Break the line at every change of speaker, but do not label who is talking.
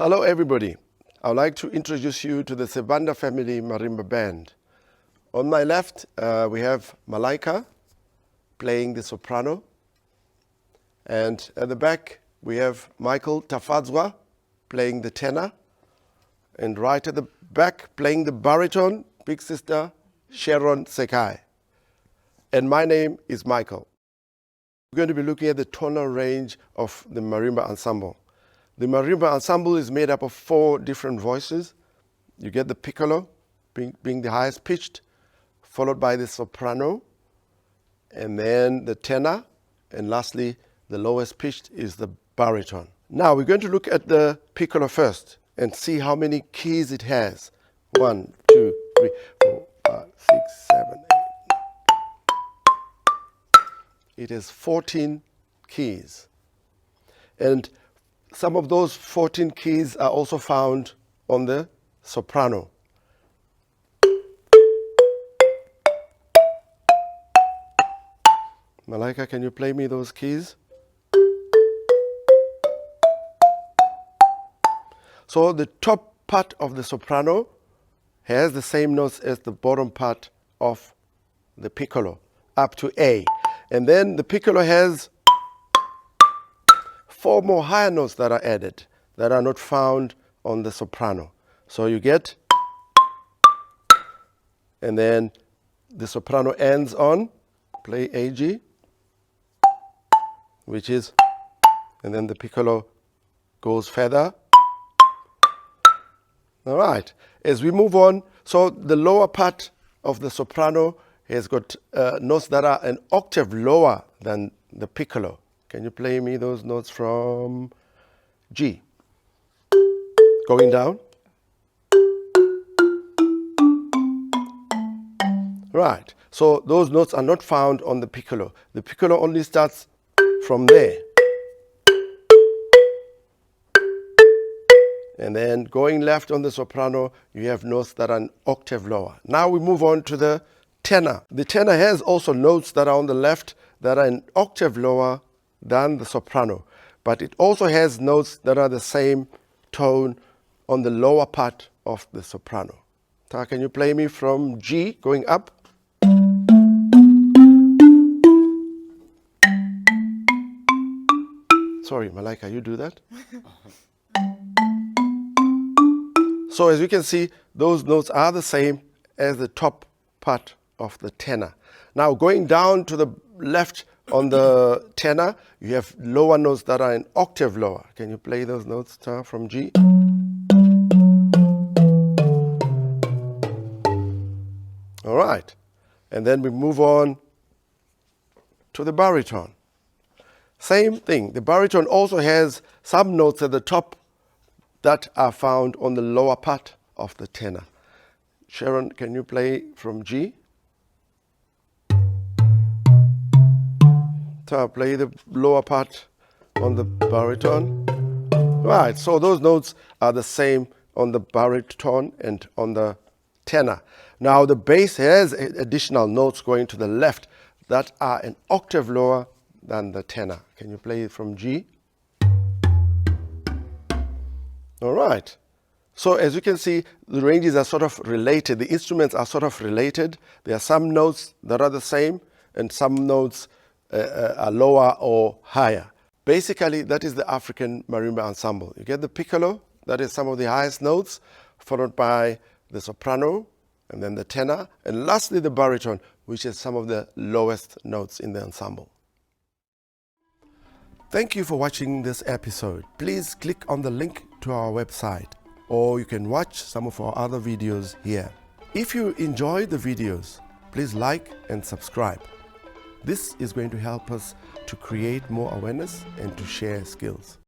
Hello everybody. I would like to introduce you to the Sibanda family Marimba band. On my left we have Malaika playing the soprano, and at the back we have Michael Tafadzwa playing the tenor, and right at the back playing the baritone, big sister Sharon Sekai. And my name is Michael. We're going to be looking at the tonal range of the marimba ensemble. The marimba ensemble is made up of 4 different voices. You get the piccolo being the highest pitched, followed by the soprano, and then the tenor, and lastly the lowest pitched is the baritone. Now we're going to look at the piccolo first and see how many keys it has. 1, 2, 3, 4, 5, 6, 7, 8. It has 14 keys. And some of those 14 keys are also found on the soprano. Malaika, can you play me those keys? So the top part of the soprano has the same notes as the bottom part of the piccolo, up to A. And then the piccolo has 4 more higher notes that are added that are not found on the soprano. So you get, and then the soprano ends on, play AG, which is, and then the piccolo goes further. All right, as we move on, so the lower part of the soprano has got notes that are an octave lower than the piccolo. Can you play me those notes from G? Going down. Right, so those notes are not found on the piccolo. The piccolo only starts from there. And then going left on the soprano, you have notes that are an octave lower. Now we move on to the tenor. The tenor has also notes that are on the left that are an octave lower than the soprano, but it also has notes that are the same tone on the lower part of the soprano. Ta, can you play me from G going up? Sorry, Malaika, you do that? So as you can see, those notes are the same as the top part of the tenor. Now going down to the left on the tenor, you have lower notes that are an octave lower. Can you play those notes from G? All right. And then we move on to the baritone. Same thing. The baritone also has some notes at the top that are found on the lower part of the tenor. Sharon, can you play from G? Play the lower part on the baritone. Right, so those notes are the same on the baritone and on the tenor. Now the bass has additional notes going to the left that are an octave lower than the tenor. Can you play it from G? All right. So as you can see, the ranges are sort of related. The instruments are sort of related. There are some notes that are the same and some notes are lower or higher. Basically, that is the African marimba ensemble. You get the piccolo, that is some of the highest notes, followed by the soprano, and then the tenor, and lastly the baritone, which is some of the lowest notes in the ensemble. Thank you for watching this episode. Please click on the link to our website, or you can watch some of our other videos here. If you enjoyed the videos, please like and subscribe. This is going to help us to create more awareness and to share skills.